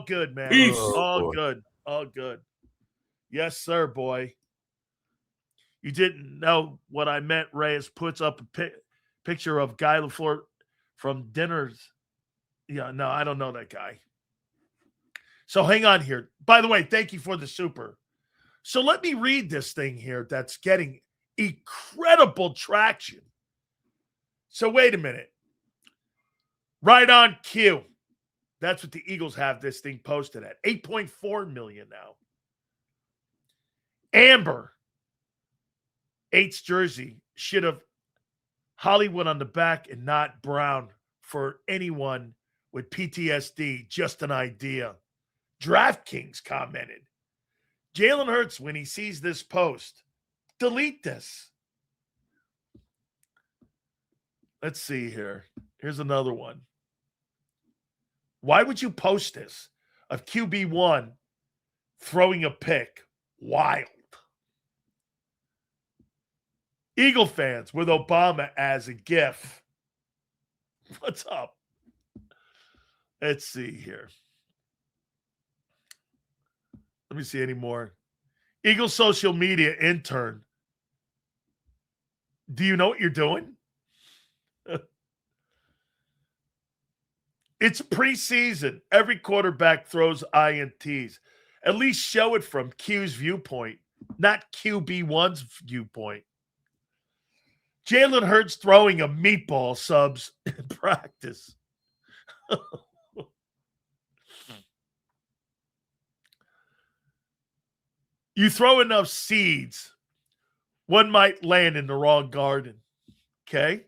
good, man. Peace. All good. All good. Yes, sir, boy. You didn't know what I meant. Reyes puts up a picture of Guy LaFleur from dinners. Yeah, no, I don't know that guy. So hang on here. By the way, thank you for the super. So let me read this thing here that's getting incredible traction. So wait a minute. Right on cue. That's what the Eagles have this thing posted at. 8.4 million now. Amber, 8's jersey, should have Hollywood on the back and not Brown for anyone with PTSD. Just an idea. DraftKings commented. Jalen Hurts, when he sees this post, delete this. Let's see here. Here's another one. Why would you post this of QB1 throwing a pick? Wild. Eagle fans with Obama as a GIF. What's up? Let's see here. Let me see any more. Eagle social media intern. Do you know what you're doing? It's preseason. Every quarterback throws INTs. At least show it from Q's viewpoint, not QB1's viewpoint. Jalen Hurts throwing a meatball subs in practice. You throw enough seeds, one might land in the wrong garden. Okay?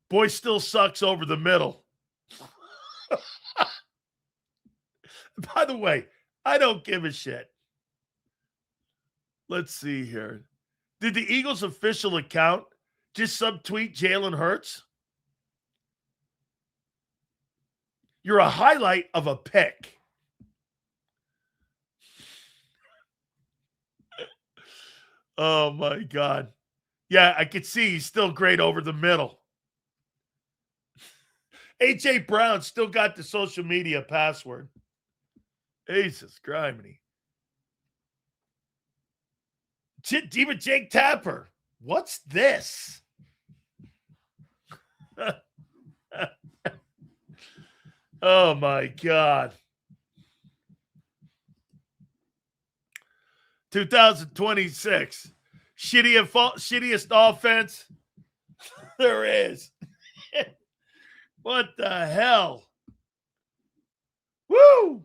Boy still sucks over the middle. By the way, I don't give a shit. Let's see here. Did the Eagles' official account just subtweet Jalen Hurts? You're a highlight of a pick. Oh, my God. Yeah, I could see he's still great over the middle. A.J. Brown still got the social media password. Jesus criminy. Even Jake Tapper. What's this? Oh, my God. 2026. Shittiest offense there is. What the hell? Woo!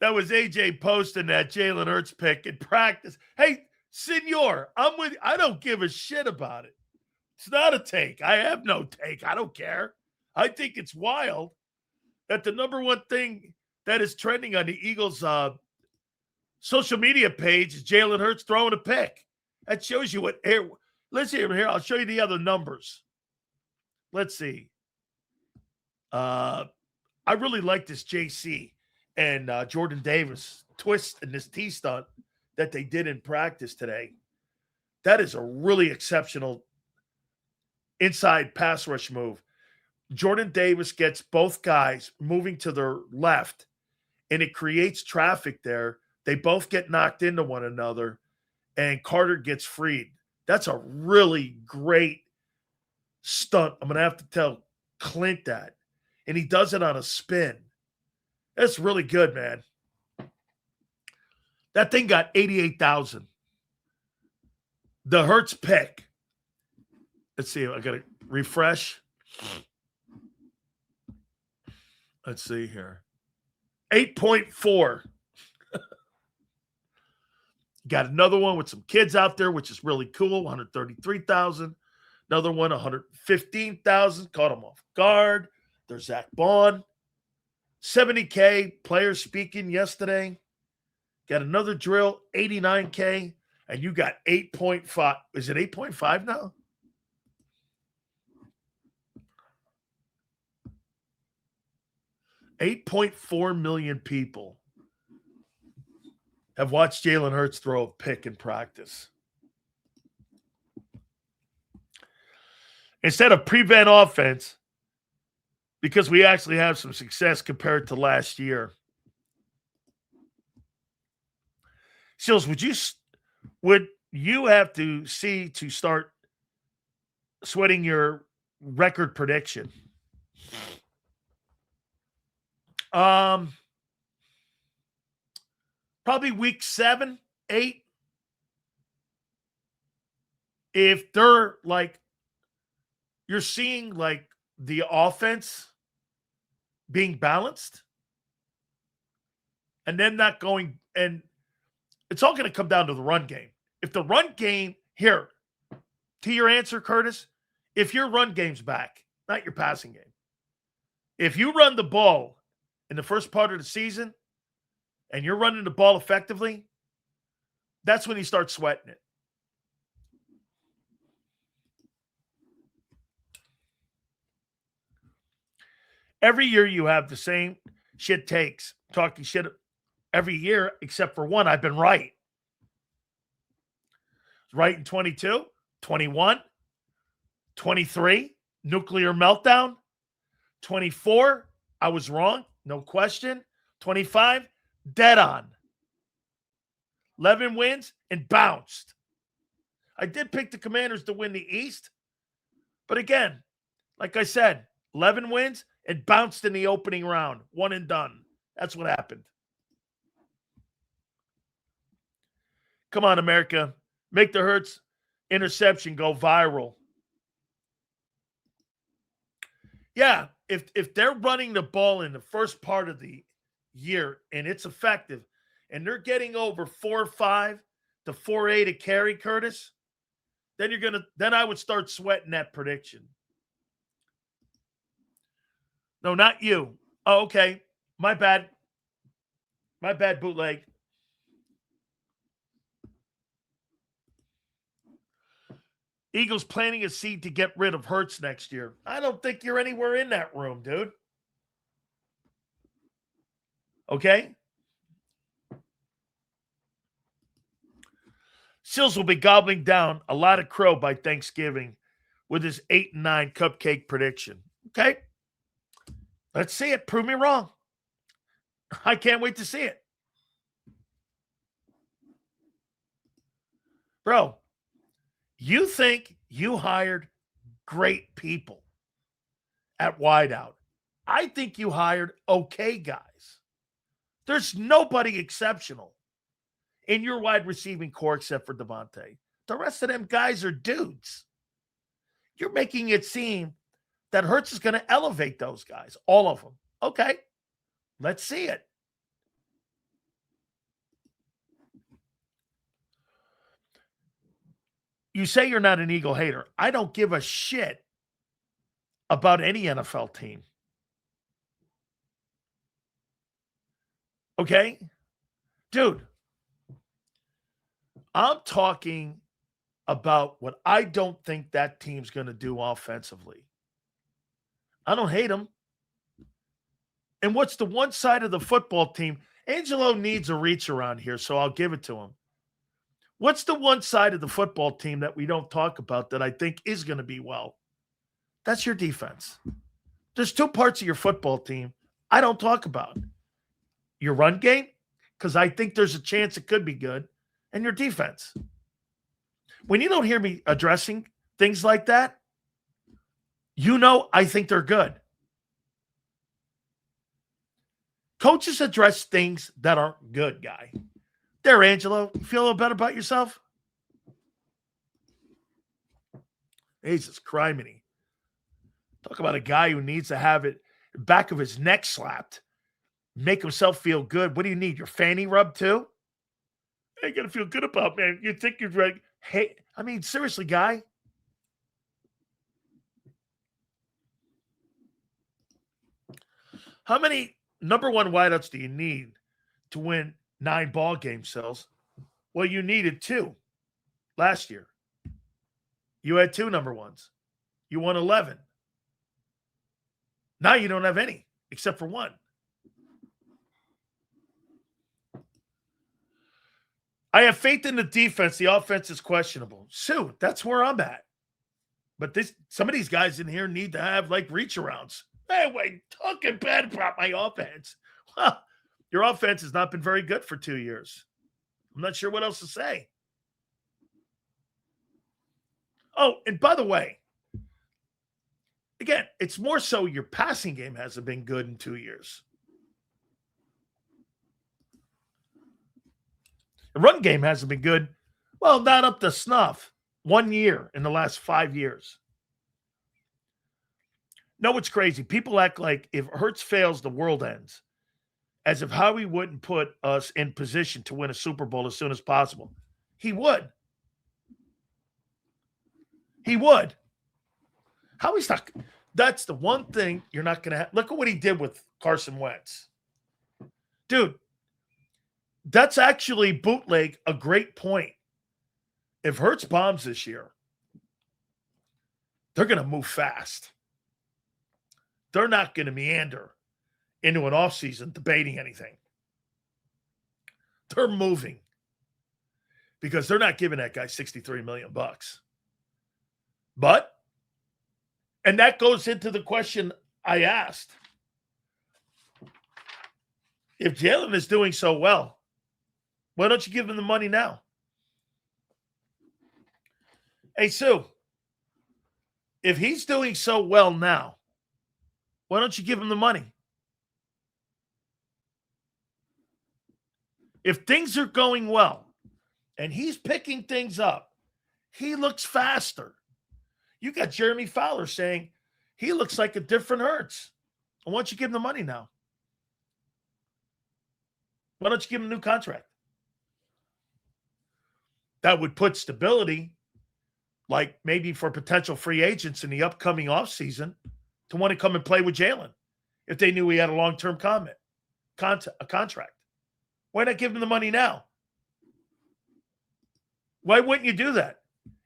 That was AJ posting that Jalen Hurts pick in practice. Hey, senor, I'm with you. I don't give a shit about it. It's not a take. I have no take. I don't care. I think it's wild that the number one thing that is trending on the Eagles' social media page is Jalen Hurts throwing a pick. That shows you what. Here, let's see here. I'll show you the other numbers. Let's see. I really like this JC and Jordan Davis twist and this T stunt that they did in practice today. That is a really exceptional inside pass rush move. Jordan Davis gets both guys moving to their left, and it creates traffic there. They both get knocked into one another, and Carter gets freed. That's a really great stunt. I'm going to have to tell Clint that. And he does it on a spin. That's really good, man. That thing got 88,000. The Hurts pick. Let's see. I got to refresh. Let's see here. 8.4. Got another one with some kids out there, which is really cool. 133,000. Another one, 115,000. Caught him off guard. There's Zach Bond. 70K players speaking yesterday. Got another drill, 89K. And you got 8.5. Is it 8.5 now? $8.4 million people have watched Jalen Hurts throw a pick in practice. Instead of prevent offense, because we actually have some success compared to last year. Sills, would you have to see to start sweating your record prediction? Probably week 7, 8. If they're like, you're seeing like the offense being balanced and then not going, and it's all going to come down to the run game. If the run game, here, to your answer, Curtis, if your run game's back, not your passing game, if you run the ball in the first part of the season and you're running the ball effectively, that's when you start sweating it. Every year you have the same shit takes, talking shit every year except for one. I've been right. Right in 22, 21, 23, nuclear meltdown. 24, I was wrong, no question. 25, dead on. 11 wins and bounced. I did pick the Commanders to win the East, but again, like I said, 11 wins and bounced in the opening round. One and done. That's what happened. Come on, America. Make the Hurts interception go viral. Yeah, if they're running the ball in the first part of the year and it's effective and they're getting over 4.5 to 4.8 a carry, Curtis, then I would start sweating that prediction. No, not you. Oh, okay. My bad. My bad, bootleg. Eagles planting a seed to get rid of Hurts next year. I don't think you're anywhere in that room, dude. Okay? Sills will be gobbling down a lot of crow by Thanksgiving with his 8-9 cupcake prediction. Okay? Let's see it. Prove me wrong. I can't wait to see it. Bro, you think you hired great people at wideout. I think you hired okay guys. There's nobody exceptional in your wide receiving core except for DeVonta. The rest of them guys are dudes. You're making it seem that Hurts is going to elevate those guys, all of them. Okay, let's see it. You say you're not an Eagle hater. I don't give a shit about any NFL team. Okay? Dude, I'm talking about what I don't think that team's going to do offensively. I don't hate them. And what's the one side of the football team? Angelo needs a reach around here, so I'll give it to him. What's the one side of the football team that we don't talk about that I think is going to be well? That's your defense. There's two parts of your football team I don't talk about. Your run game, because I think there's a chance it could be good, and your defense. When you don't hear me addressing things like that, you know I think they're good. Coaches address things that aren't good, guy. There, Angelo. You feel a little better about yourself? Jesus criminy. Talk about a guy who needs to have it back of his neck slapped. Make himself feel good. What do you need? Your fanny rubbed too? I got to feel good about, man. You think you're like, hey, I mean, seriously, guy. How many number one wideouts do you need to win 9 ball game cells? Well, you needed 2 last year. You had 2 number ones. You won 11. Now you don't have any except for 1. I have faith in the defense. The offense is questionable. Sue, that's where I'm at. But some of these guys in here need to have like reach arounds. Anyway, talking bad about my offense. Well, your offense has not been very good for 2 years. I'm not sure what else to say. Oh, and by the way, again, it's more so your passing game hasn't been good in 2 years. The run game hasn't been good. Well, not up to snuff. 1 year in the last 5 years. No, it's crazy. People act like if Hurts fails, the world ends. As if Howie wouldn't put us in position to win a Super Bowl as soon as possible. He would. He would. Howie's not. That's the one thing you're not going to have. Look at what he did with Carson Wentz. Dude, that's actually bootleg a great point. If Hurts bombs this year, they're going to move fast. They're not going to meander into an offseason debating anything. They're moving because they're not giving that guy $63 million. But, and that goes into the question I asked. If Jalen is doing so well, why don't you give him the money now? Hey, Sue, if he's doing so well now, why don't you give him the money? If things are going well and he's picking things up, he looks faster. You got Jeremy Fowler saying he looks like a different Hurts. Why don't you give him the money now? Why don't you give him a new contract? That would put stability, like maybe for potential free agents in the upcoming offseason, to want to come and play with Jalen if they knew he had a long-term contract. Why not give him the money now? Why wouldn't you do that?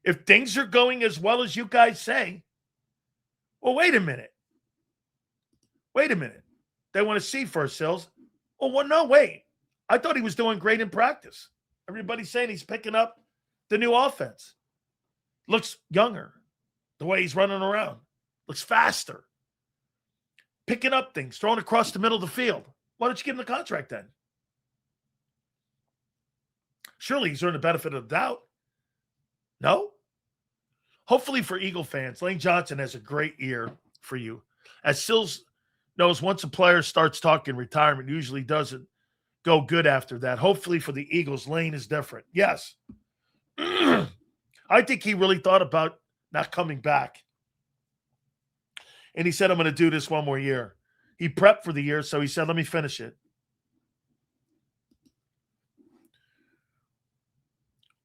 If things are going as well as you guys say, well, wait a minute. Wait a minute. They want to see first, Sills. Well, no, wait. I thought he was doing great in practice. Everybody's saying he's picking up the new offense. Looks younger. The way he's running around. Looks faster. Picking up things, throwing across the middle of the field. Why don't you give him the contract then? Surely he's earned the benefit of the doubt. No? Hopefully for Eagle fans, Lane Johnson has a great year for you. As Sills knows, once a player starts talking retirement, usually doesn't go good after that. Hopefully for the Eagles, Lane is different. Yes. I think he really thought about not coming back. And he said, I'm going to do this one more year. He prepped for the year, so he said, let me finish it.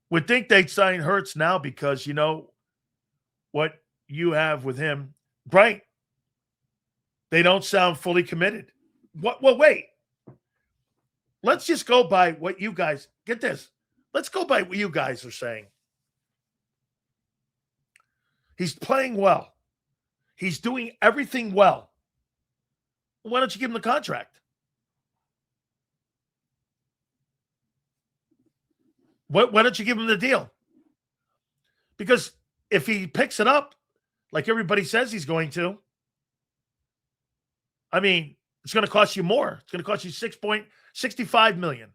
Would think they'd sign Hurts now because you know what you have with him. Right. They don't sound fully committed. What? Well, wait. Let's just go by what you guys, get this. Let's go by what you guys are saying. He's playing well. He's doing everything well. Why don't you give him the contract? Why don't you give him the deal? Because if he picks it up, like everybody says he's going to, I mean, it's going to cost you more. It's going to cost you $6.65 million.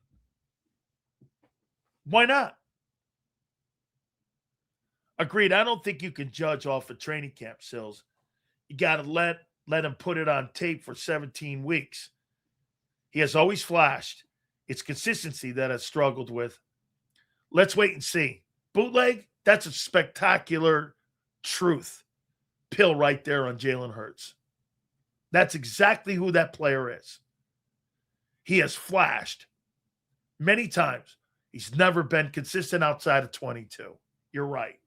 Why not? Agreed. I don't think you can judge off a training camp, Sills. You got to let him put it on tape for 17 weeks. He has always flashed. It's consistency that I've struggled with. Let's wait and see. Bootleg, that's a spectacular truth pill right there on Jalen Hurts. That's exactly who that player is. He has flashed many times. He's never been consistent outside of 22. You're right.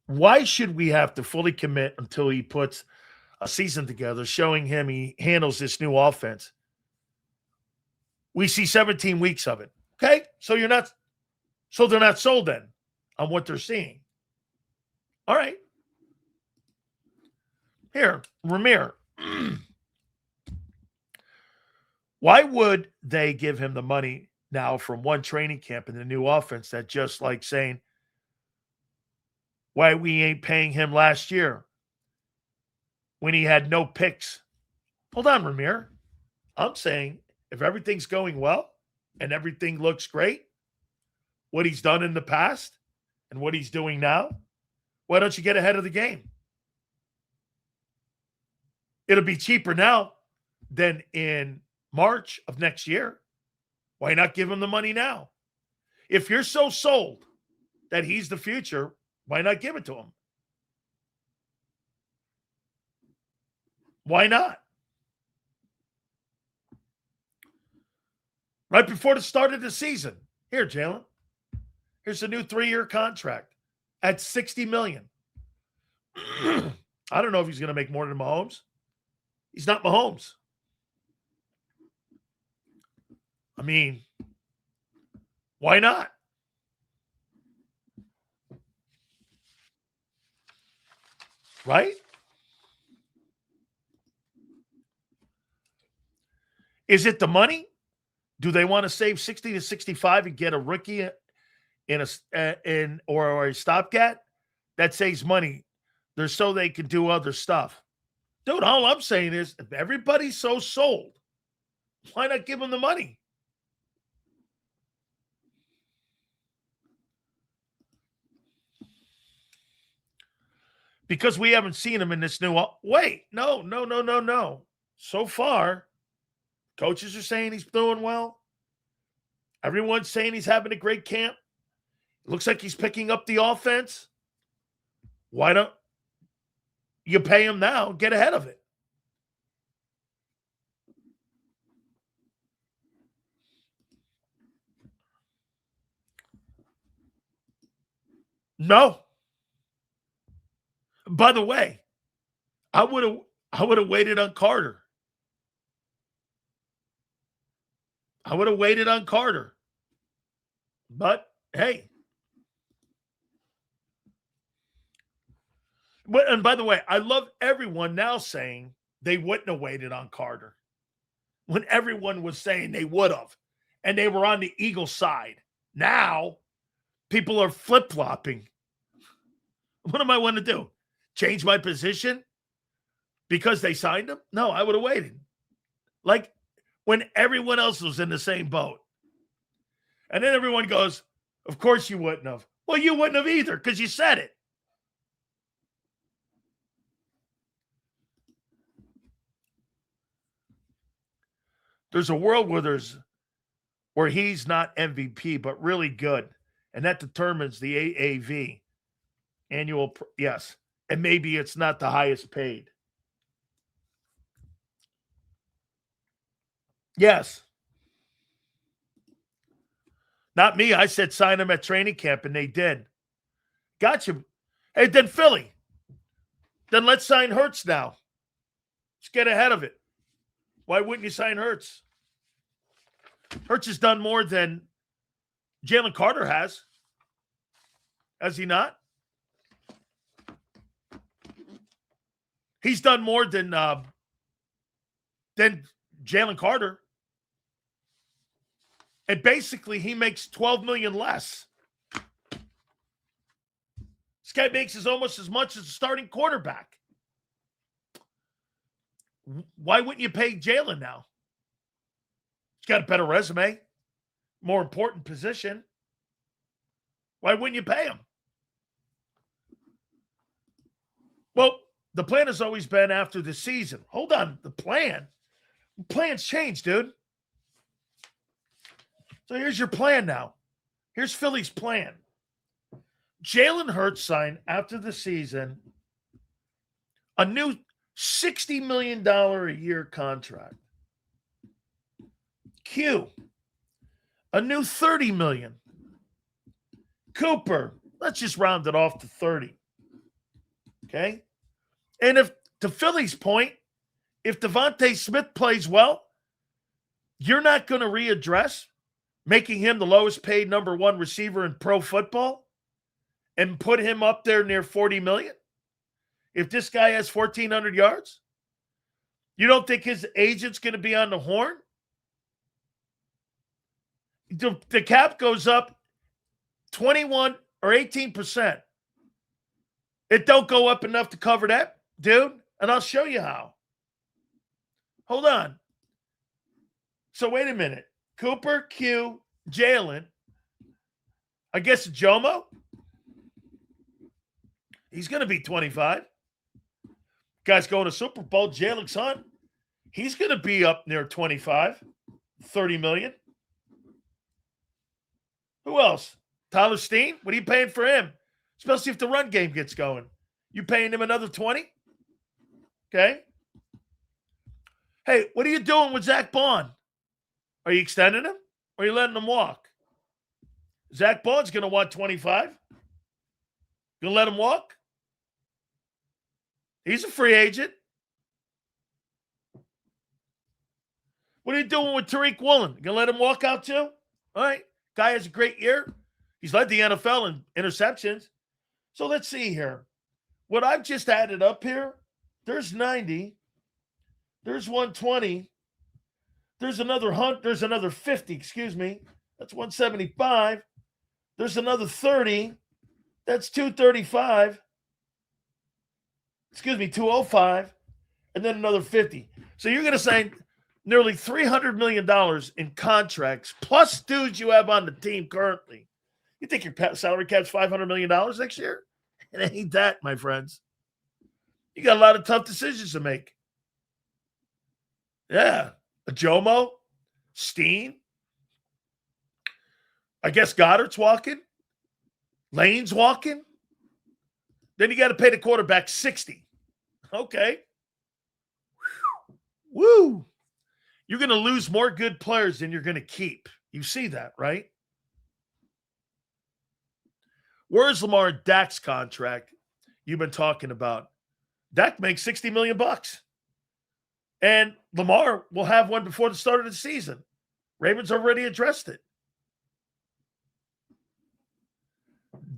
Why should we have to fully commit until he puts a season together, showing him he handles this new offense? We see 17 weeks of it. Okay? So they're not sold then on what they're seeing. All right. Here, Ramir. Why would they give him the money now from one training camp in the new offense that just like saying, why we ain't paying him last year when he had no picks. Hold on, Ramir. I'm saying if everything's going well and everything looks great, what he's done in the past and what he's doing now, why don't you get ahead of the game? It'll be cheaper now than in March of next year. Why not give him the money now? If you're so sold that he's the future, why not give it to him? Why not? Right before the start of the season. Here, Jalen. Here's a new 3-year contract at $60 million. I don't know if he's going to make more than Mahomes. He's not Mahomes. I mean, why not? Right? Is it the money? Do they want to save 60 to 65 and get a rookie or a stopgap? That saves money. They're so they can do other stuff. Dude, all I'm saying is if everybody's so sold, why not give them the money? Because we haven't seen him in this new. Wait, no. So far, coaches are saying he's doing well. Everyone's saying he's having a great camp. It looks like he's picking up the offense. Why don't you pay him now? Get ahead of it. No. By the way, I would have waited on Carter. But hey. And by the way, I love everyone now saying they wouldn't have waited on Carter when everyone was saying they would have, and they were on the Eagles side. Now, people are flip-flopping. What am I want to do? Change my position because they signed him? No, I would have waited. Like when everyone else was in the same boat. And then everyone goes, of course you wouldn't have. Well, you wouldn't have either because you said it. There's a world where he's not MVP, but really good. And that determines the AAV, annual, yes. And maybe it's not the highest paid. Yes. Not me. I said sign him at training camp, and they did. Gotcha. Hey, then Philly. Then let's sign Hurts now. Let's get ahead of it. Why wouldn't you sign Hurts? Hurts has done more than Jalen Carter has. Has he not? He's done more than Jalen Carter. And basically, he makes $12 million less. This guy makes almost as much as a starting quarterback. Why wouldn't you pay Jalen now? He's got a better resume, more important position. Why wouldn't you pay him? Well, the plan has always been after the season. Hold on, the plan's changed, dude. So here's your plan now. Here's Philly's plan. Jalen Hurts signed after the season a new $60 million a year contract. Q, a new $30 million. Cooper, let's just round it off to 30. Okay? And if, to Philly's point, if DeVonta Smith plays well, you're not going to readdress making him the lowest paid number one receiver in pro football and put him up there near $40 million? If this guy has 1,400 yards, you don't think his agent's going to be on the horn? The cap goes up 21 or 18%. It don't go up enough to cover that, dude. And I'll show you how. Hold on. So wait a minute. Cooper, Q, Jalen. I guess Jomo. He's going to be 25. Guy's going to Super Bowl. Jalen's son. He's going to be up near 25. 30 million. Who else? Tyler Steen? What are you paying for him? Especially if the run game gets going. You paying him another 20? Okay. Hey, what are you doing with Zach Bond? Are you extending him? Or are you letting him walk? Zach Bond's going to want 25. Going to let him walk? He's a free agent. What are you doing with Tariq Woolen? You going to let him walk out too? All right. Guy has a great year. He's led the NFL in interceptions. So let's see here. What I've just added up here, there's 90. There's 120. There's another 50, excuse me. That's 175. There's another 30. That's 235. Excuse me, 205. And then another 50. So you're going to say nearly $300 million in contracts, plus dudes you have on the team currently. You think your salary cap's $500 million next year? It ain't that, my friends. You got a lot of tough decisions to make. Yeah. A Jomo, Steen. I guess Goddard's walking. Lane's walking. Then you got to pay the quarterback 60. Okay. Woo. You're going to lose more good players than you're going to keep. You see that, right? Where's Lamar and Dak's contract you've been talking about? Dak makes $60 million. And Lamar will have one before the start of the season. Ravens already addressed it.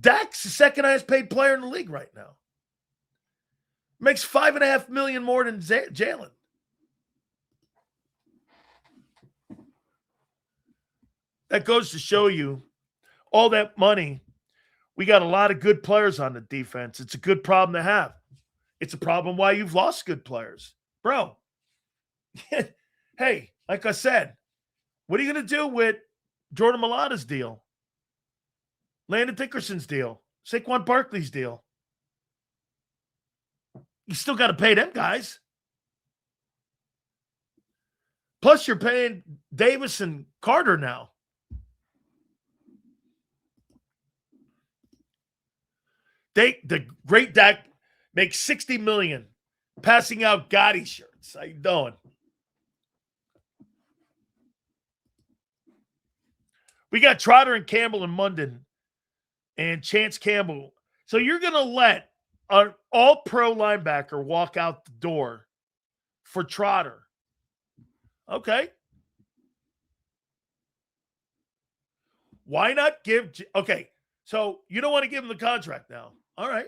Dak's the second highest paid player in the league right now. Makes $5.5 million more than Jalen. That goes to show you all that money. We got a lot of good players on the defense. It's a good problem to have. It's a problem why you've lost good players. Bro, hey, like I said, what are you going to do with Jordan Mailata's deal? Landon Dickerson's deal? Saquon Barkley's deal? You still got to pay them guys. Plus, you're paying Davis and Carter now. The great Dak makes $60 million passing out Gotti shirts. How you doing? We got Trotter and Campbell and Munden and Chance Campbell. So you're going to let an all-pro linebacker walk out the door for Trotter. Okay. Why not give – okay, so you don't want to give him the contract now. All right.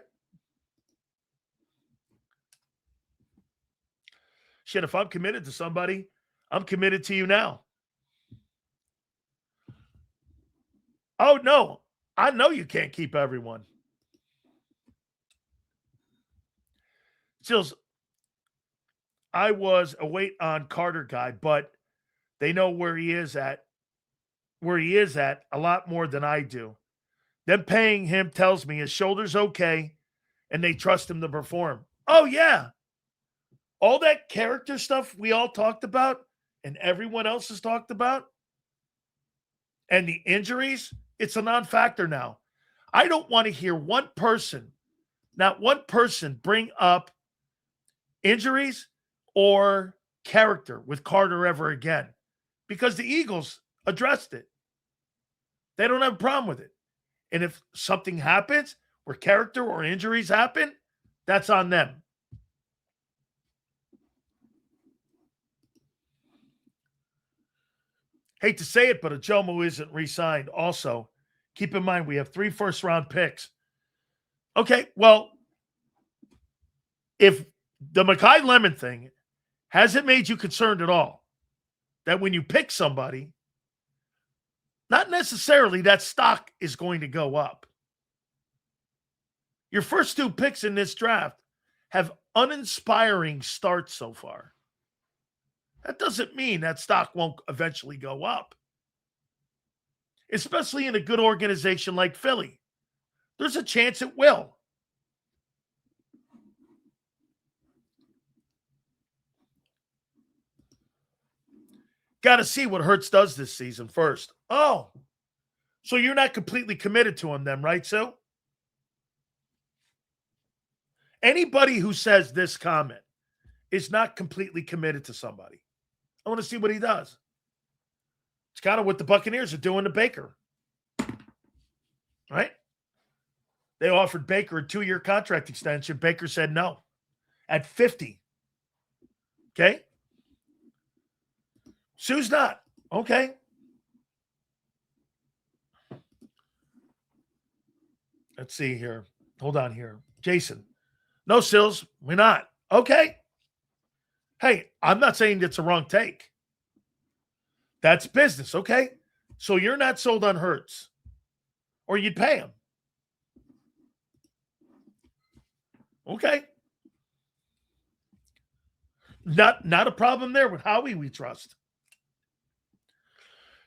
Shit, if I'm committed to somebody, I'm committed to you now. Oh, no. I know you can't keep everyone. Sills, I was a wait on Carter guy, but they know where he is at a lot more than I do. Them paying him tells me his shoulder's okay, and they trust him to perform. Oh, yeah. All that character stuff we all talked about and everyone else has talked about, and the injuries, it's a non-factor now. I don't want to hear not one person bring up injuries or character with Carter ever again, because the Eagles addressed it. They don't have a problem with it. And if something happens where character or injuries happen, that's on them. Hate to say it, but Ajomo isn't re-signed. Also, keep in mind we have 3 first-round picks. Okay, well, if the Mekhi Lemon thing hasn't made you concerned at all, that when you pick somebody, not necessarily that stock is going to go up. Your first 2 picks in this draft have uninspiring starts so far. That doesn't mean that stock won't eventually go up, especially in a good organization like Philly. There's a chance it will. Got to see what Hurts does this season first. Oh, so you're not completely committed to him then, right, Sue? Anybody who says this comment is not completely committed to somebody. I want to see what he does. It's kind of what the Buccaneers are doing to Baker. Right? They offered Baker a 2-year contract extension. Baker said no at 50. Okay? Sue's not. Okay. Let's see here. Hold on here. Jason. No, Sills, we're not. Okay. Hey, I'm not saying it's a wrong take. That's business, okay? So you're not sold on Hurts, or you'd pay him. Okay. Not a problem there with Howie, we trust.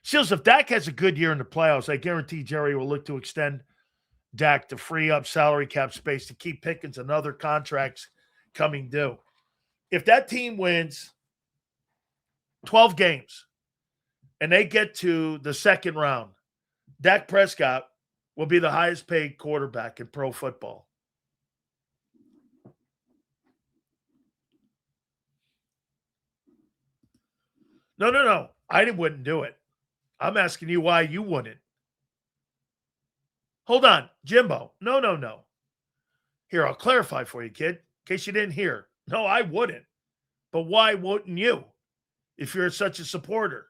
Seals, if Dak has a good year in the playoffs, I guarantee Jerry will look to extend Dak to free up salary cap space to keep Pickens and other contracts coming due. If that team wins 12 games and they get to the second round, Dak Prescott will be the highest paid quarterback in pro football. No. I wouldn't do it. I'm asking you why you wouldn't. Hold on, Jimbo. No. Here, I'll clarify for you, kid, in case you didn't hear. No, I wouldn't. But why wouldn't you if you're such a supporter?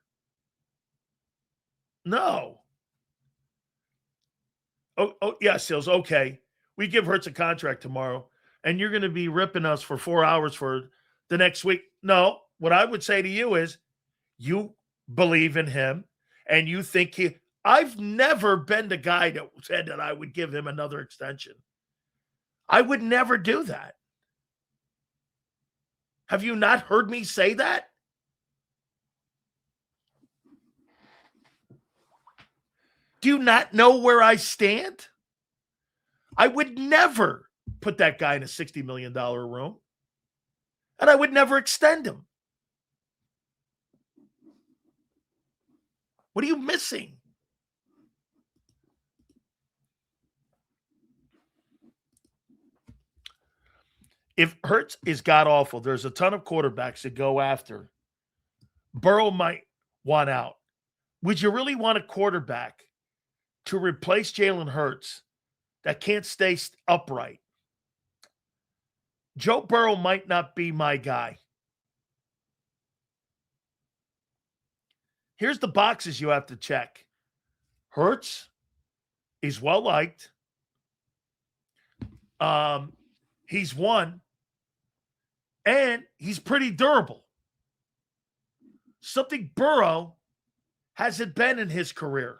No. Oh yeah, Seals. Okay. We give Hurts a contract tomorrow, and you're going to be ripping us for 4 hours for the next week. No, what I would say to you is you believe in him, and you think I've never been the guy that said that I would give him another extension. I would never do that. Have you not heard me say that? Do you not know where I stand? I would never put that guy in a $60 million room, and I would never extend him. What are you missing? If Hurts is god-awful, there's a ton of quarterbacks to go after. Burrow might want out. Would you really want a quarterback to replace Jalen Hurts that can't stay upright? Joe Burrow might not be my guy. Here's the boxes you have to check. Hurts is well-liked. He's won. And he's pretty durable. Something Burrow hasn't been in his career.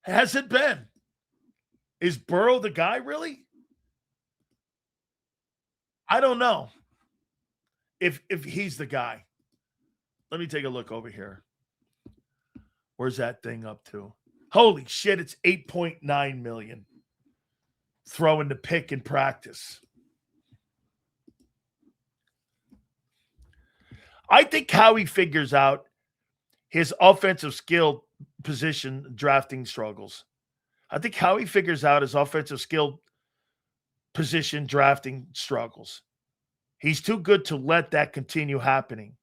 Hasn't been. Is Burrow the guy, really? I don't know if he's the guy. Let me take a look over here. Where's that thing up to? Holy shit, it's $8.9 million. Throwing the pick in practice. I think how he figures out his offensive skill position drafting struggles. I think how he figures out his offensive skill position drafting struggles. He's too good to let that continue happening.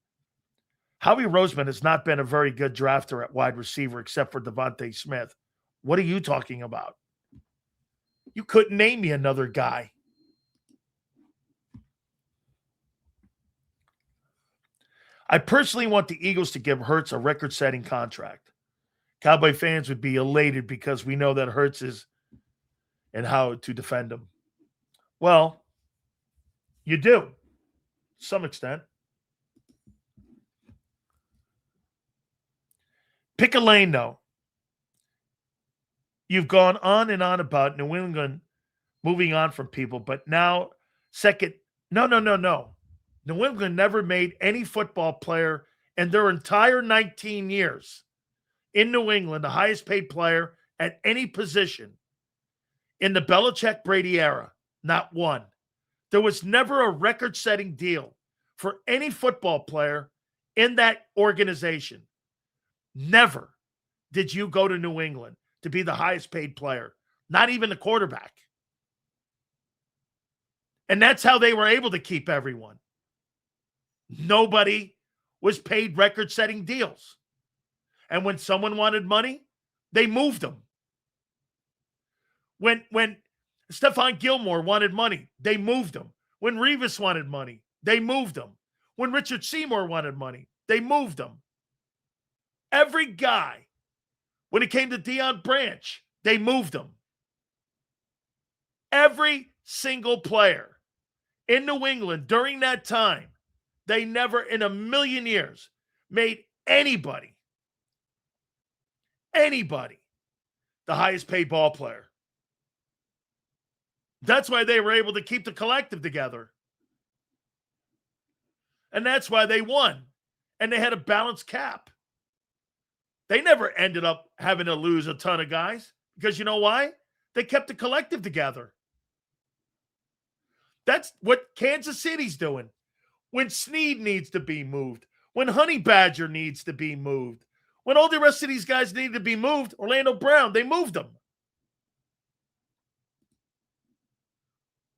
Howie Roseman has not been a very good drafter at wide receiver except for DeVonta Smith. What are you talking about? You couldn't name me another guy. I personally want the Eagles to give Hurts a record-setting contract. Cowboy fans would be elated because we know that Hurts is and how to defend him. Well, you do, to some extent. Pick a lane, though. you've gone on and on about New England moving on from people, but now second, no. New England never made any football player in their entire 19 years in New England the highest paid player at any position in the Belichick-Brady era. Not one. There was never a record-setting deal for any football player in that organization. Never did you go to New England to be the highest paid player, not even the quarterback. And that's how they were able to keep everyone. Nobody was paid record-setting deals. And when someone wanted money, they moved them. When Stephon Gilmore wanted money, they moved him. When Revis wanted money, they moved him. When Richard Seymour wanted money, they moved him. Every guy, when it came to Deion Branch, they moved him. Every single player in New England during that time, they never in a million years made anybody the highest paid ball player. That's why they were able to keep the collective together. And that's why they won. And they had a balanced cap. They never ended up having to lose a ton of guys because you know why? They kept the collective together. That's what Kansas City's doing. When Snead needs to be moved, when Honey Badger needs to be moved, when all the rest of these guys need to be moved, Orlando Brown, they moved them.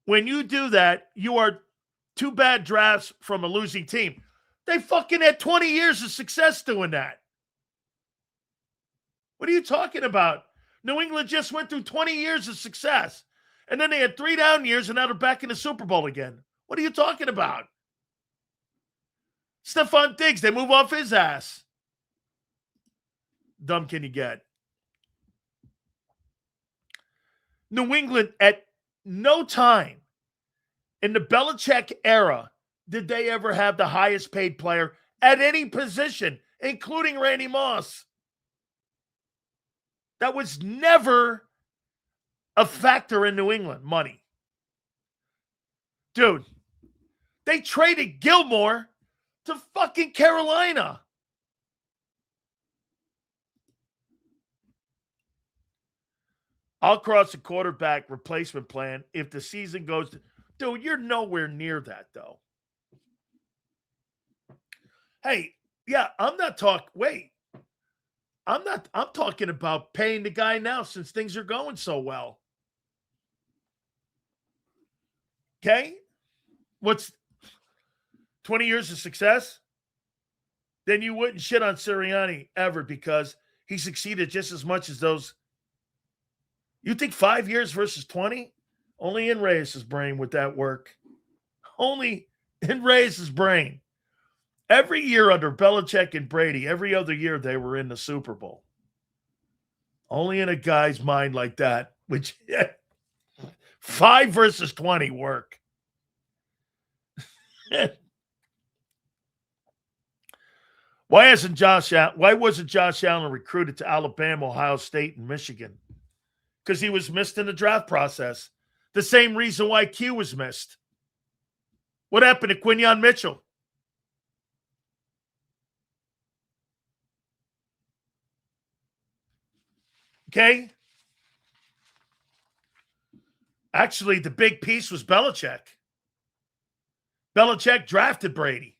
When you do that, you are two bad drafts from a losing team. They fucking had 20 years of success doing that. What are you talking about? New England just went through 20 years of success. And then they had 3 down years, and now they're back in the Super Bowl again. What are you talking about? Stephon Diggs, they move off his ass. Dumb can you get? New England, at no time in the Belichick era did they ever have the highest paid player at any position, including Randy Moss. That was never a factor in New England, money. Dude, they traded Gilmore to fucking Carolina. I'll cross a quarterback replacement plan if the season goes to... Dude, you're nowhere near that, though. Hey, yeah, I'm not talking... Wait. I'm talking about paying the guy now since things are going so well. Okay? What's 20 years of success? Then you wouldn't shit on Sirianni ever because he succeeded just as much as those. You think 5 years versus 20? Only in Reyes' brain would that work. Only in Reyes' brain. Every year under Belichick and Brady, every other year they were in the Super Bowl. Only in a guy's mind like that, which 5 versus 20 work. Why wasn't Josh Allen recruited to Alabama, Ohio State, and Michigan? Because he was missed in the draft process. The same reason why Q was missed. What happened to Quinyon Mitchell? Okay? Actually, the big piece was Belichick. Belichick drafted Brady.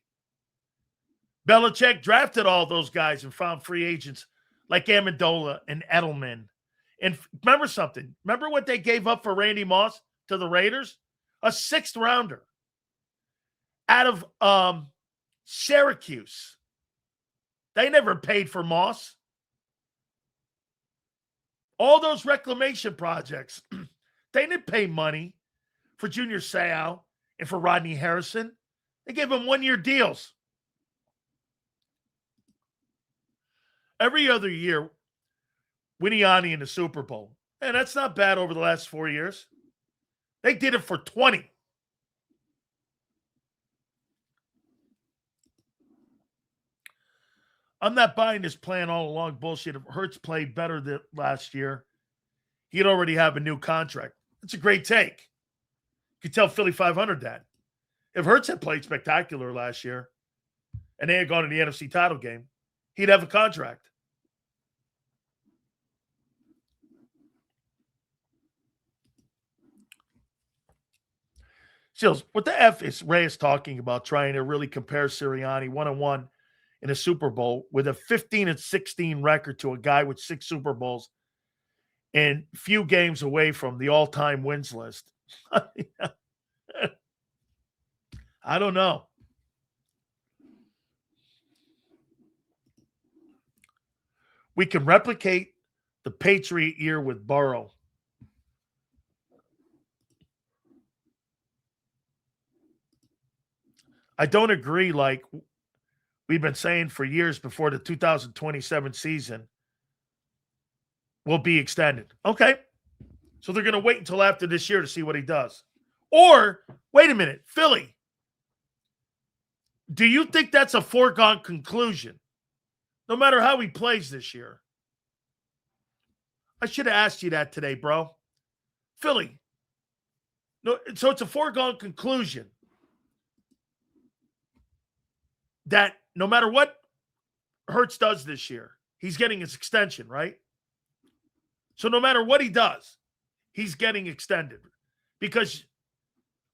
Belichick drafted all those guys and found free agents like Amendola and Edelman. And remember something. Remember what they gave up for Randy Moss to the Raiders? A 6th rounder out of Syracuse. They never paid for Moss. All those reclamation projects, they didn't pay money for Junior Seau and for Rodney Harrison. They gave them 1-year deals. Every other year, Winnyanny in the Super Bowl. And that's not bad over the last 4 years. They did it for 20. I'm not buying this plan all along bullshit. If Hurts played better than last year, he'd already have a new contract. It's a great take. You could tell Philly 500 that. If Hurts had played spectacular last year and they had gone to the NFC title game, he'd have a contract. Seals, what the F is Reyes talking about trying to really compare Sirianni one-on-one in a Super Bowl with a 15-16 record to a guy with 6 Super Bowls and few games away from the all-time wins list? I don't know. We can replicate the Patriot year with Burrow. I don't agree, like we've been saying for years before the 2027 season will be extended. Okay. So they're going to wait until after this year to see what he does. Or, wait a minute, Philly, do you think that's a foregone conclusion? No matter how he plays this year. I should have asked you that today, bro. Philly. No, so it's a foregone conclusion that no matter what Hurts does this year, he's getting his extension, right? So no matter what he does, he's getting extended. Because,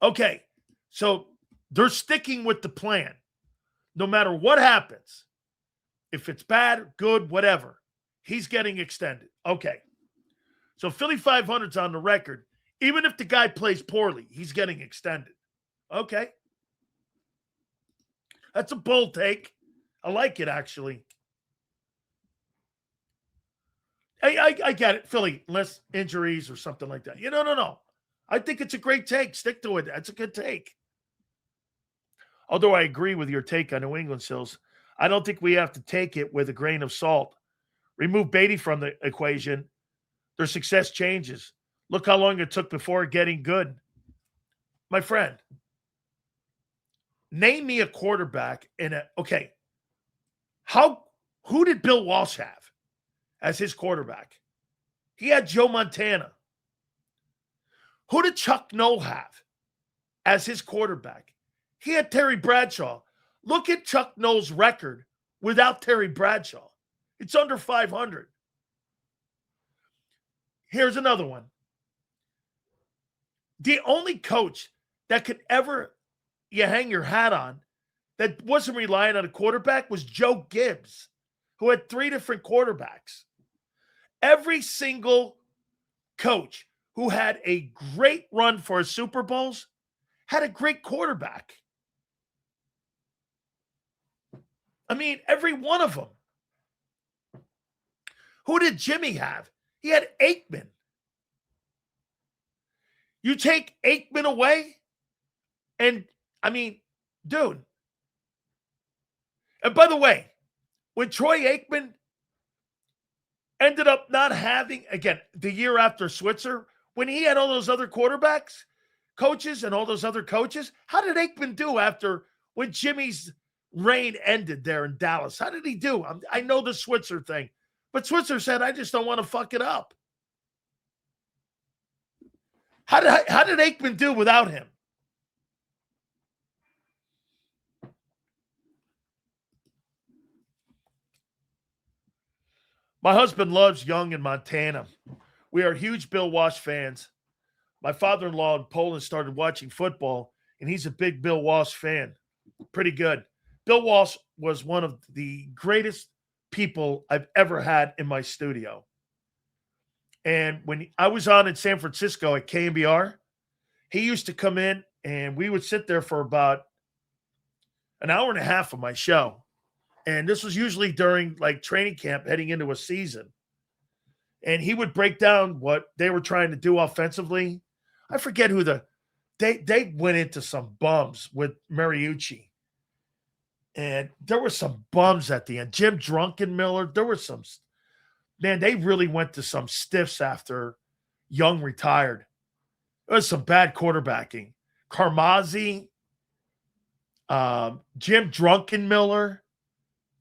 okay, so they're sticking with the plan. No matter what happens, if it's bad, good, whatever, he's getting extended. Okay. So Philly 500's on the record. Even if the guy plays poorly, he's getting extended. Okay. That's a bold take. I like it, actually. I get it, Philly, unless injuries or something like that. No. I think it's a great take. Stick to it. That's a good take. Although I agree with your take on New England, Sills, I don't think we have to take it with a grain of salt. Remove Beatty from the equation, their success changes. Look how long it took before getting good. My friend, name me a quarterback okay. Who did Bill Walsh have as his quarterback? He had Joe Montana. Who did Chuck Noll have as his quarterback? He had Terry Bradshaw. Look at Chuck Noll's record without Terry Bradshaw. It's under 500. Here's another one. The only coach that could ever you hang your hat on that wasn't relying on a quarterback was Joe Gibbs, who had 3 different quarterbacks. Every single coach who had a great run for his Super Bowls had a great quarterback. I mean, every one of them. Who did Jimmy have? He had Aikman. You take Aikman away, and I mean, dude. And by the way, when Troy Aikman ended up not having, again, the year after Switzer, when he had all those other quarterbacks, coaches, and all those other coaches, how did Aikman do after when Jimmy's reign ended there in Dallas? How did he do? I know the Switzer thing, but Switzer said, I just don't want to fuck it up. How did Aikman do without him? My husband loves Young in Montana. We are huge Bill Walsh fans. My father-in-law in Poland started watching football, and he's a big Bill Walsh fan. Pretty good. Bill Walsh was one of the greatest people I've ever had in my studio. And when I was on in San Francisco at KMBR, he used to come in, and we would sit there for about an hour and a half of my show. And this was usually during like training camp heading into a season. And he would break down what they were trying to do offensively. I forget who they went into some bums with Mariucci. And there were some bums at the end. Jim Drunkenmiller. There were some, man, they really went to some stiffs after Young retired. It was some bad quarterbacking. Carmazzi, Jim Drunkenmiller.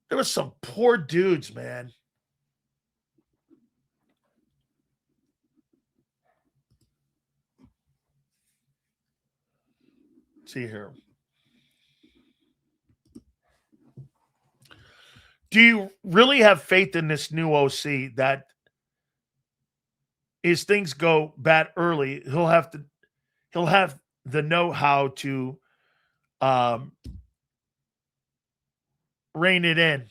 There was some poor dudes, man. see here. Do you really have faith in this new OC that as things go bad early, he'll have the know-how to rein it in?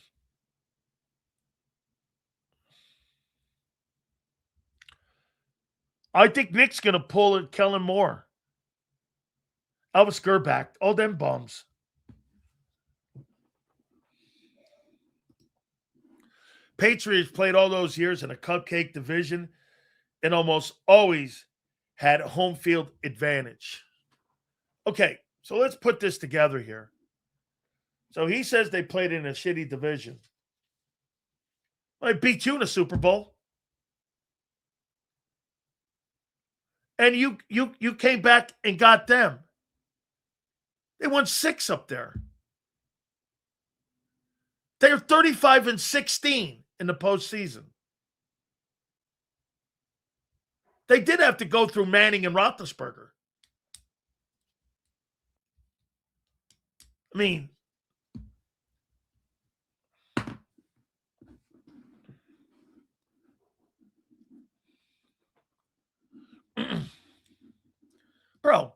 I think Nick's going to pull it, Kellen Moore, Elvis Gerback, all them bums. Patriots played all those years in a cupcake division and almost always had home field advantage. Okay, so let's put this together here. So he says they played in a shitty division. Well, they beat you in a Super Bowl. And you came back and got them. They won 6 up there. They are 35-16 in the postseason. They did have to go through Manning and Roethlisberger. I mean, bro,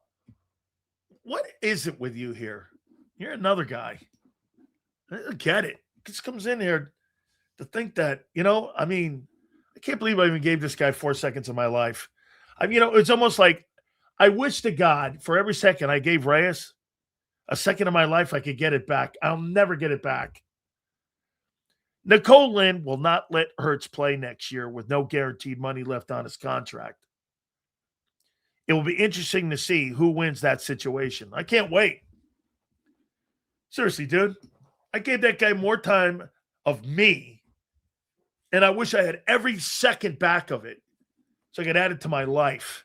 what is it with you here? You're another guy. I don't get it. Just comes in here to think that, I mean, I can't believe I even gave this guy 4 seconds of my life. It's almost like I wish to God for every second I gave Reyes a second of my life, I could get it back. I'll never get it back. Nicole Lynn will not let Hurts play next year with no guaranteed money left on his contract. It will be interesting to see who wins that situation. I can't wait. Seriously, dude. I gave that guy more time of me, and I wish I had every second back of it so I could add it to my life.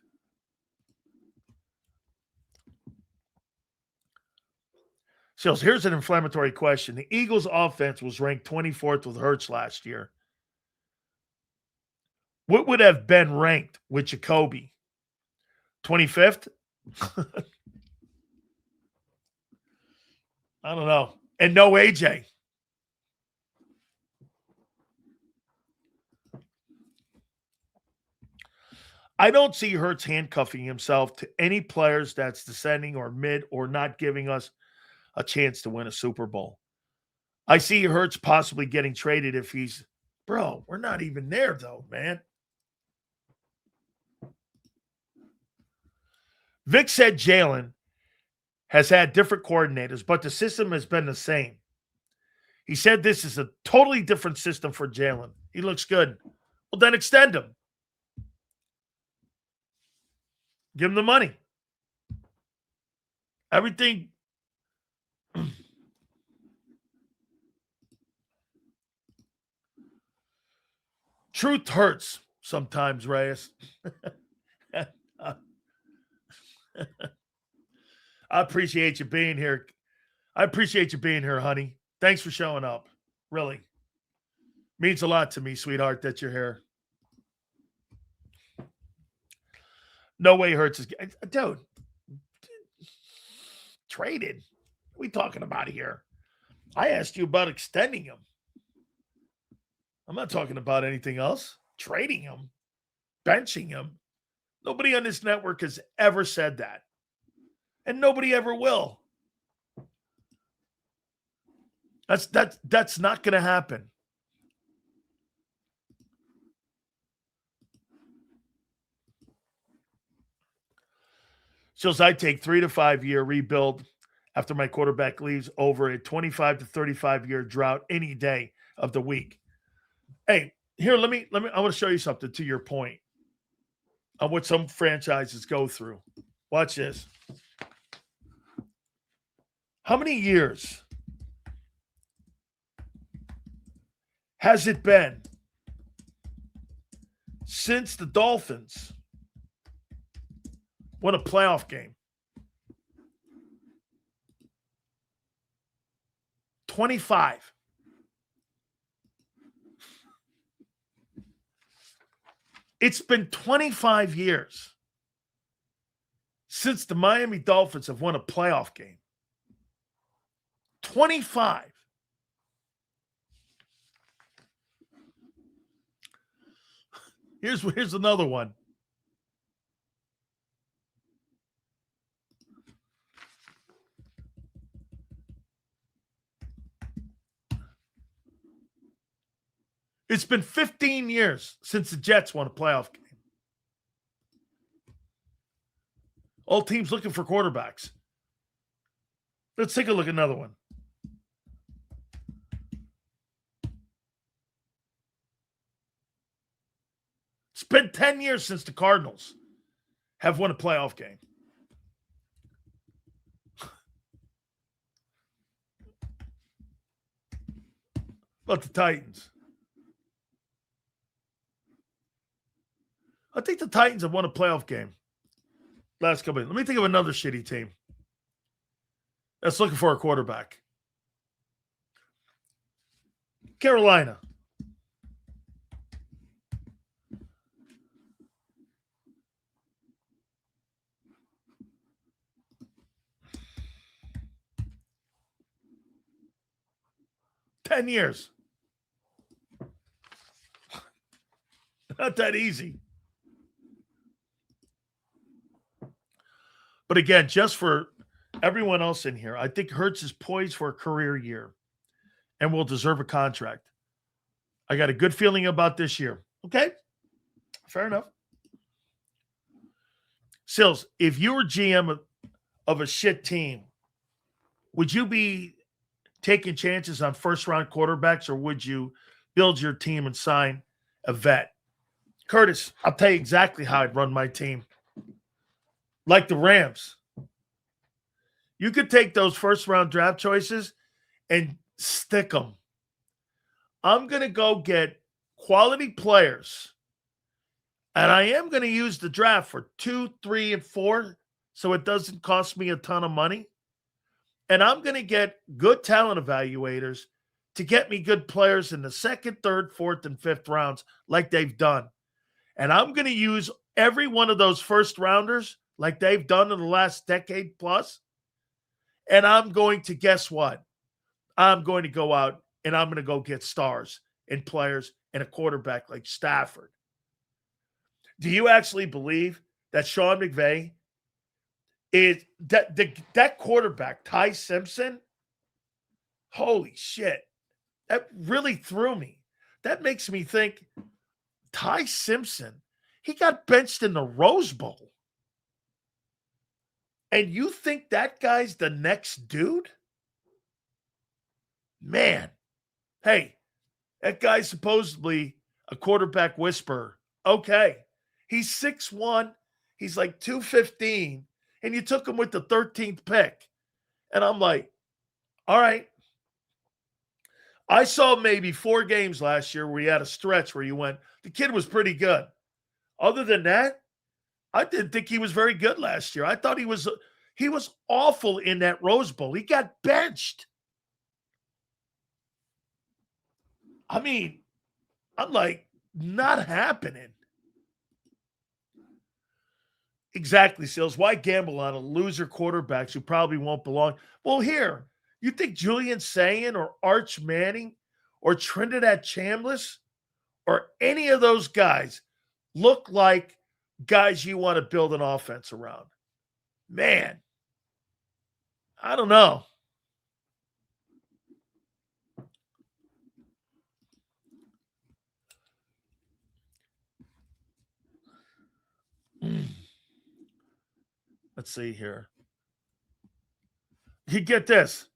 So here's an inflammatory question. The Eagles' offense was ranked 24th with Hurts last year. What would have been ranked with JAKIB? 25th? I don't know. And no AJ. I don't see Hurts handcuffing himself to any players that's descending or mid or not giving us a chance to win a Super Bowl. I see Hurts possibly getting traded if he's, bro, we're not even there though, man. Vic said Jalen has had different coordinators, but the system has been the same. He said this is a totally different system for Jalen. He looks good. Well, then extend him. Give him the money. Everything. Truth hurts sometimes, Reyes. I appreciate you being here. Honey. Thanks for showing up. Really. Means a lot to me, sweetheart, that you're here. No way Hurts is... Dude. Traded. What are we talking about here? I asked you about extending him. I'm not talking about anything else. Trading him. Benching him. Nobody on this network has ever said that. And nobody ever will. That's not going to happen. So I take 3 to 5 year rebuild after my quarterback leaves over a 25 to 35 year drought any day of the week. Hey, here, let me, I want to show you something to your point on what some franchises go through. Watch this. How many years has it been since the Dolphins won a playoff game? 25. It's been 25 years since the Miami Dolphins have won a playoff game. 25. Here's another one. It's been 15 years since the Jets won a playoff game. All teams looking for quarterbacks. Let's take a look at another one. It's been 10 years since the Cardinals have won a playoff game. But the Titans. I think the Titans have won a playoff game last couple of years. Let me think of another shitty team that's looking for a quarterback. Carolina. $10 years. Not that easy. But again, just for everyone else in here, I think Hurts is poised for a career year and will deserve a contract. I got a good feeling about this year. Okay? Fair enough. Sills, if you were GM of a shit team, would you be taking chances on first-round quarterbacks, or would you build your team and sign a vet? Curtis, I'll tell you exactly how I'd run my team. Like the Rams. You could take those first-round draft choices and stick them. I'm going to go get quality players, and I am going to use the draft for 2, 3, and 4, so it doesn't cost me a ton of money. And I'm going to get good talent evaluators to get me good players in the 2nd, 3rd, 4th, and 5th rounds like they've done. And I'm going to use every one of those first-rounders like they've done in the last decade plus. And I'm going to, guess what? I'm going to go out and I'm going to go get stars and players and a quarterback like Stafford. Do you actually believe that Sean McVay is that quarterback, Ty Simpson? Holy shit. That really threw me. That makes me think Ty Simpson, he got benched in the Rose Bowl. And you think that guy's the next dude? Man. Hey, that guy's supposedly a quarterback whisperer. Okay. He's 6'1". He's like 215. And you took him with the 13th pick. And I'm like, all right. I saw maybe 4 games last year where he had a stretch where you went, the kid was pretty good. Other than that, I didn't think he was very good last year. I thought he was awful in that Rose Bowl. He got benched. I mean, I'm like, not happening. Exactly, Sills. Why gamble on a loser quarterbacks who probably won't belong? Well, here, you think Julian Sayin or Arch Manning or Trinidad Chambliss or any of those guys look like guys you want to build an offense around? Man, I don't know. Let's see here. You get this.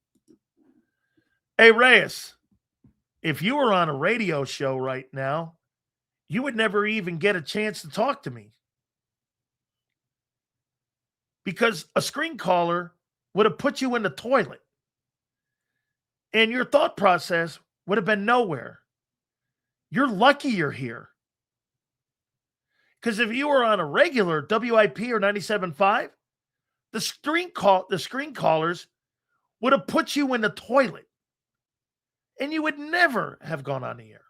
Hey, Reyes, if you were on a radio show right now, you would never even get a chance to talk to me. Because a screen caller would have put you in the toilet. And your thought process would have been nowhere. You're lucky you're here. Because if you were on a regular WIP or 97.5, the screen callers would have put you in the toilet. And you would never have gone on the air.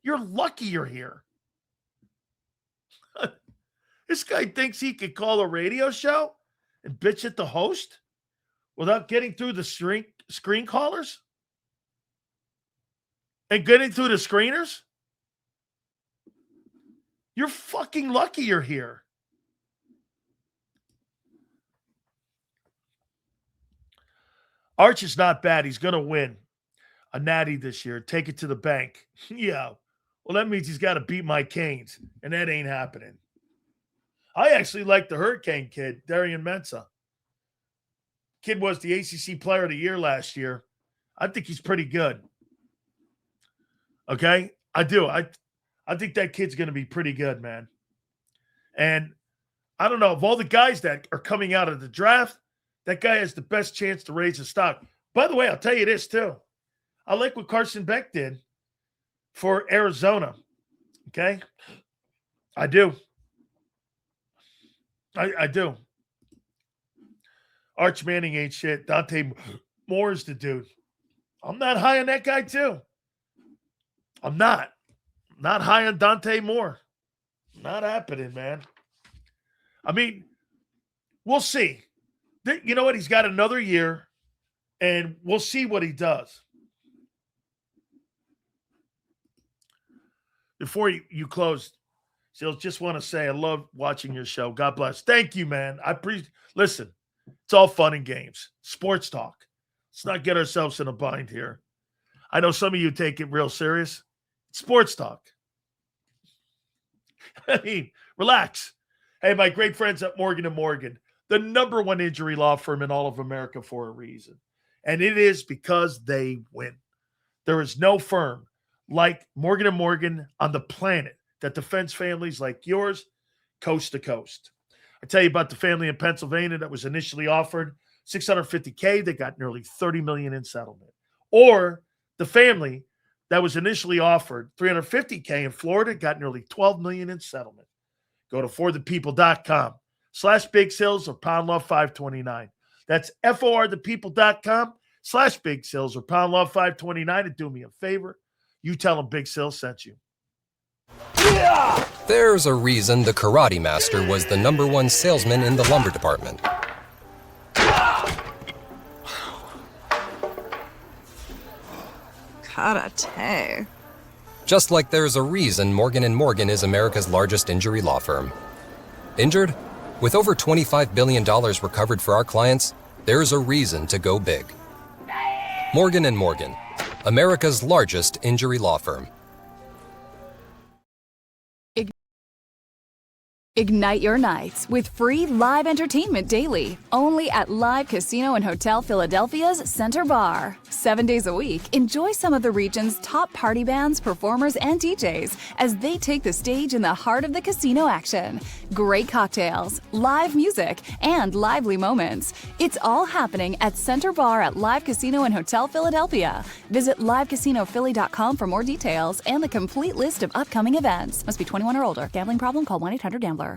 You're lucky you're here. This guy thinks he could call a radio show and bitch at the host without getting through the screen callers and getting through the screeners? You're fucking lucky you're here. Arch is not bad. He's going to win a natty this year. Take it to the bank. Yeah. Well, that means he's got to beat my Canes, and that ain't happening. I actually like the Hurricane kid, Darian Mensah. Kid was the ACC Player of the Year last year. I think he's pretty good. Okay? I do. I think that kid's going to be pretty good, man. And I don't know, of all the guys that are coming out of the draft, that guy has the best chance to raise his stock. By the way, I'll tell you this, too. I like what Carson Beck did for Arizona. Okay? I do. I do. Arch Manning ain't shit. Dante Moore is the dude. I'm not high on that guy, too. I'm not. Not high on Dante Moore. Not happening, man. I mean, we'll see. You know what? He's got another year, and we'll see what he does. Before you close, Seals, just want to say I love watching your show. God bless. Thank you, man. I appreciate. Listen, it's all fun and games. Sports talk. Let's not get ourselves in a bind here. I know some of you take it real serious. It's sports talk. I mean, relax. Hey, my great friends at Morgan & Morgan, the number one injury law firm in all of America for a reason. And it is because they win. There is no firm like Morgan & Morgan on the planet that defends families like yours coast to coast. I tell you about the family in Pennsylvania that was initially offered $650K. They got nearly $30 million in settlement. Or the family that was initially offered $350K in Florida got nearly $12 million in settlement. Go to forthepeople.com/Big Sills or Pound Love 529. That's forthepeople.com/Big Sills or Pound Love 529. And do me a favor. You tell them Big Sills sent you. Yeah! There's a reason the Karate Master was the #1 salesman in the lumber department. Karate. Just like there's a reason Morgan & Morgan is America's largest injury law firm. Injured? With over $25 billion recovered for our clients, there's a reason to go big. Morgan & Morgan, America's largest injury law firm. Ignite your nights with free live entertainment daily, only at Live Casino and Hotel Philadelphia's Center Bar. 7 days a week, enjoy some of the region's top party bands, performers, and DJs as they take the stage in the heart of the casino action. Great cocktails, live music, and lively moments. It's all happening at Center Bar at Live Casino and Hotel Philadelphia. Visit livecasinophilly.com for more details and the complete list of upcoming events. Must be 21 or older. Gambling problem? Call 1-800-GAMBLER.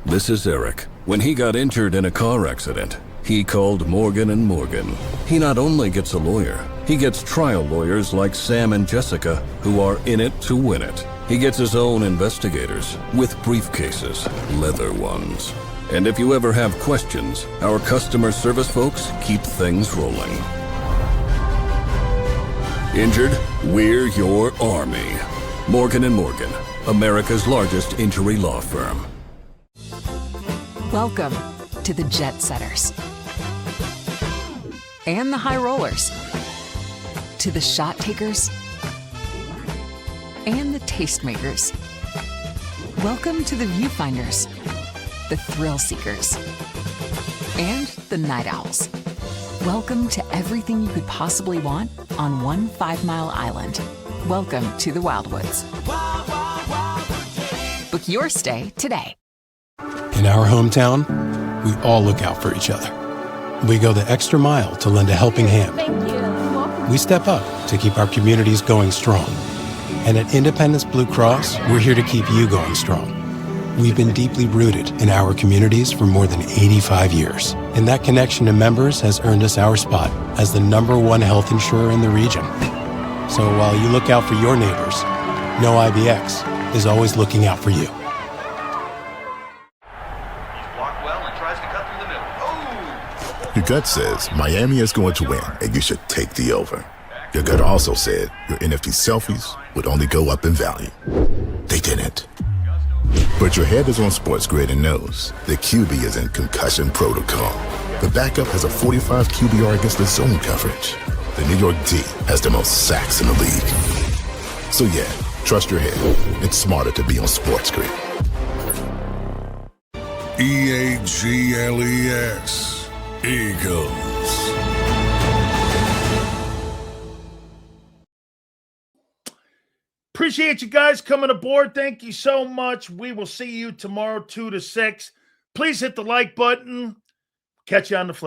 This is Eric. When he got injured in a car accident, he called Morgan & Morgan. He not only gets a lawyer, he gets trial lawyers like Sam and Jessica who are in it to win it. He gets his own investigators with briefcases, leather ones. And if you ever have questions, our customer service folks keep things rolling. Injured? We're your army. Morgan & Morgan, America's largest injury law firm. Welcome to the Jet Setters and the High Rollers, to the Shot Takers and the Tastemakers. Welcome to the Viewfinders, the Thrill Seekers, and the Night Owls. Welcome to everything you could possibly want on one 5-mile island. Welcome to the Wildwoods. Book your stay today. In our hometown, we all look out for each other. We go the extra mile to lend a helping hand. Thank you. We step up to keep our communities going strong. And at Independence Blue Cross, we're here to keep you going strong. We've been deeply rooted in our communities for more than 85 years. And that connection to members has earned us our spot as the #1 health insurer in the region. So while you look out for your neighbors, know IBX is always looking out for you. Your gut says Miami is going to win, and you should take the over. Your gut also said your NFT selfies would only go up in value. They didn't. But your head is on Sports Grid and knows the QB is in concussion protocol. The backup has a 45 QBR against the zone coverage. The New York D has the most sacks in the league. So yeah, trust your head. It's smarter to be on Sports Grid. EAGLES, Eagles. Appreciate you guys coming aboard. Thank you so much. We will see you tomorrow, 2 to 6. Please hit the like button. Catch you on the flip.